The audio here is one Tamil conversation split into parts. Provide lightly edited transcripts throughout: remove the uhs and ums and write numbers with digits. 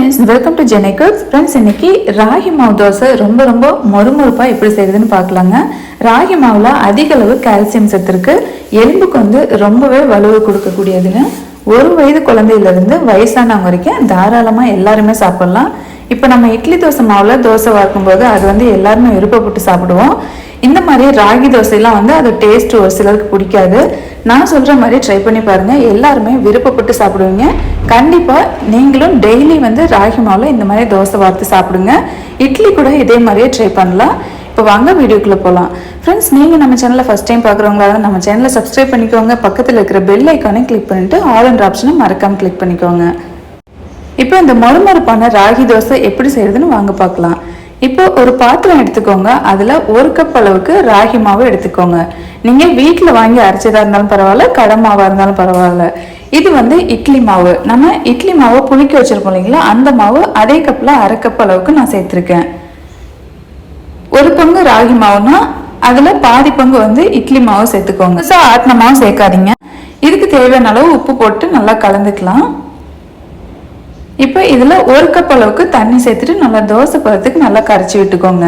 Friends, welcome to Jenai cooks. Friends, இன்னைக்கு ராகி மாவு தோசை ரொம்ப ரொம்ப மொறுமொறுப்பாக எப்படி செய்யுதுன்னு பார்க்கலாங்க. ராகி மாவில் அதிக அளவு கால்சியம் சத்து இருக்கு. எலும்புக்கு வந்து ரொம்பவே வலுவை கொடுக்கக்கூடியதுங்க. 1 வயது குழந்தையிலிருந்து வயசானவங்க வரைக்கும் தாராளமாக எல்லாருமே சாப்பிடலாம். இப்போ நம்ம இட்லி தோசை மாவில் தோசை வார்க்கும்போது அது வந்து எல்லாருமே விருப்பப்பட்டு சாப்பிடுவோம். இந்த மாதிரி ராகி தோசையெல்லாம் வந்து அது டேஸ்ட் ஒரு சிலருக்கு பிடிக்காது. நான் சொல்கிற மாதிரி ட்ரை பண்ணி பாருங்கள், எல்லாருமே விருப்பப்பட்டு சாப்பிடுவீங்க. கண்டிப்பாக நீங்களும் டெய்லி வந்து ராகி மாவில் இந்த மாதிரி தோசை வார்த்து சாப்பிடுங்க. இட்லி கூட இதே மாதிரியே ட்ரை பண்ணலாம். இப்போ வாங்க வீடியோக்குள்ளே போகலாம். ஃப்ரெண்ட்ஸ், நீங்கள் நம்ம சேனலை ஃபஸ்ட் டைம் பார்க்குறவங்களாக நம்ம சேனலை சப்ஸ்கிரைப் பண்ணிக்கோங்க. பக்கத்தில் இருக்கிற பெல் ஐக்கானே கிளிக் பண்ணிவிட்டு ஆல் என்ற ஆப்ஷனை மறக்காமல் கிளிக் பண்ணிக்கோங்க. இப்போ இந்த மொறுமொறுப்பான ராகி தோசை எப்படி செய்யறதுன்னு வாங்க பார்க்கலாம். இப்போ ஒரு பாத்திரம் எடுத்துக்கோங்க. அதில் 1 கப் அளவுக்கு ராகி மாவு எடுத்துக்கோங்க. நீங்கள் வீட்டில் வாங்கி அரைச்சதாக இருந்தாலும் பரவாயில்ல, கடை மாவாக இருந்தாலும் பரவாயில்ல. இது வந்து இட்லி மாவு. நம்ம இட்லி மாவை புளிக்க வச்சிருக்கோம் இல்லைங்களா, அந்த மாவு அதே கப்பில் 1/2 கப் அளவுக்கு நான் சேர்த்துருக்கேன். 1 பங்கு ராகி மாவுனா அதில் பாதி பங்கு வந்து இட்லி மாவு சேர்த்துக்கோங்க. ஆட்டின மாவு சேர்க்காதீங்க. இதுக்கு தேவையான அளவு உப்பு போட்டு நல்லா கலந்துக்கலாம். இப்போ இதில் 1 கப் அளவுக்கு தண்ணி சேர்த்துட்டு நல்லா தோசை பதத்துக்கு நல்லா கரைச்சி விட்டுக்கோங்க.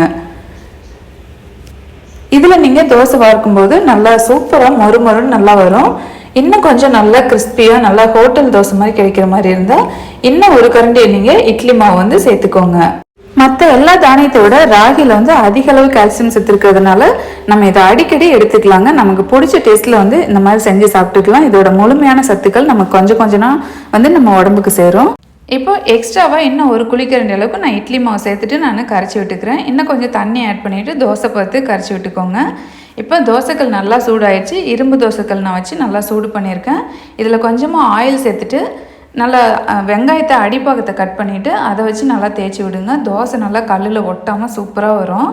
இதில் நீங்கள் தோசை வார்க்கும்போது நல்லா சூப்பராக மொறுமொறுன்னு நல்லா வரும். இன்னும் கொஞ்சம் நல்லா கிறிஸ்பியாக நல்லா ஹோட்டல் தோசை மாதிரி கிடைக்கிற மாதிரி இருந்தால் இன்னும் 1 கரண்டி நீங்கள் இட்லி மாவு வந்து சேர்த்துக்கோங்க. மற்ற எல்லா தானியத்தை விட ராகியில் வந்து அதிக அளவு கால்சியம் சத்து இருக்கிறதுனால நம்ம இதை அடிக்கடி எடுத்துக்கலாங்க. நமக்கு பிடிச்ச டேஸ்ட்டில் வந்து இந்த மாதிரி செஞ்சு சாப்பிட்டுக்கலாம். இதோட முழுமையான சத்துக்கள் நமக்கு கொஞ்சம் கொஞ்சம் வந்து நம்ம உடம்புக்கு சேரும். இப்போ எக்ஸ்ட்ராவாக இன்னும் 1 குழிக்கரண்டி அளவுக்கு நான் இட்லி மாவு சேர்த்துட்டு நான் கரைச்சி விட்டுக்கிறேன். இன்னும் கொஞ்சம் தண்ணி ஆட் பண்ணிவிட்டு தோசை பார்த்து கரைச்சி விட்டுக்கோங்க. இப்போ தோசைக்கல் நல்லா சூடாயிடுச்சு. இரும்பு தோசைக்கல் நான் வச்சு நல்லா சூடு பண்ணியிருக்கேன். இதில் கொஞ்சமாக ஆயில் சேர்த்துட்டு நல்லா வெங்காயத்தை அடிப்பாகத்தை கட் பண்ணிவிட்டு அதை வச்சு நல்லா தேய்ச்சி விடுங்க. தோசை நல்லா கல்லில் ஒட்டாமல் சூப்பராக வரும்.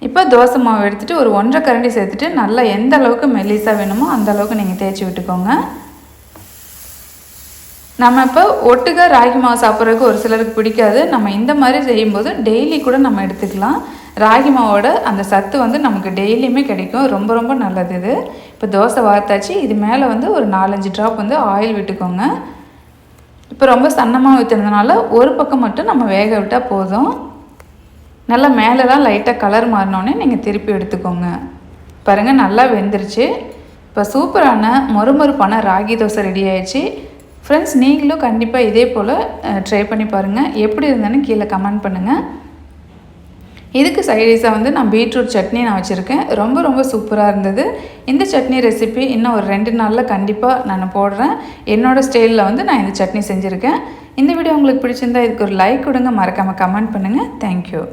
இப்போ தோசை மாவு எடுத்துகிட்டு ஒரு 1.5 கரண்டி சேர்த்துட்டு நல்லா எந்த அளவுக்கு மெல்லிஸாக வேணுமோ அந்த அளவுக்கு நீங்கள் தேய்ச்சி விட்டுக்கோங்க. நம்ம இப்போ ஒட்டுக்க ராகி மாவு சாப்பிட்றதுக்கு ஒரு சிலருக்கு பிடிக்காது. நம்ம இந்த மாதிரி செய்யும்போது டெய்லி கூட நம்ம எடுத்துக்கலாம். ராகி மாவோட அந்த சத்து வந்து நமக்கு டெய்லியுமே கிடைக்கும். ரொம்ப ரொம்ப நல்லது இது. இப்போ தோசை வார்த்தாச்சு. இது மேலே வந்து ஒரு 4-5 ட்ராப் வந்து ஆயில் விட்டுக்கோங்க. இப்போ ரொம்ப சன்னமாக ஊற்றுறதுனால ஒரு பக்கம் மட்டும் நம்ம வேக விட்டால் போதும். நல்லா மேலெலாம் லைட்டாக கலர் மாறினோடனே நீங்கள் திருப்பி எடுத்துக்கோங்க. பாருங்கள், நல்லா வெந்துருச்சு. இப்போ சூப்பரான மொறுமொறுப்பான ராகி தோசை ரெடி ஆயிடுச்சு. ஃப்ரெண்ட்ஸ், நீங்களும் கண்டிப்பாக இதே போல் ட்ரை பண்ணி பாருங்கள். எப்படி இருந்தேன்னு கீழே கமெண்ட் பண்ணுங்கள். இதுக்கு சைடிஷாக வந்து நான் பீட்ரூட் சட்னி நான் வச்சுருக்கேன். ரொம்ப ரொம்ப சூப்பராக இருந்தது. இந்த சட்னி ரெசிபி இன்னும் ஒரு 2 நாளில் கண்டிப்பாக நான் போடுறேன். என்னோடய ஸ்டைலில் வந்து நான் இந்த சட்னி செஞ்சுருக்கேன். இந்த வீடியோ உங்களுக்கு பிடிச்சிருந்தா இதுக்கு ஒரு லைக் கொடுங்க. மறக்காமல் கமெண்ட் பண்ணுங்கள். தேங்க்யூ.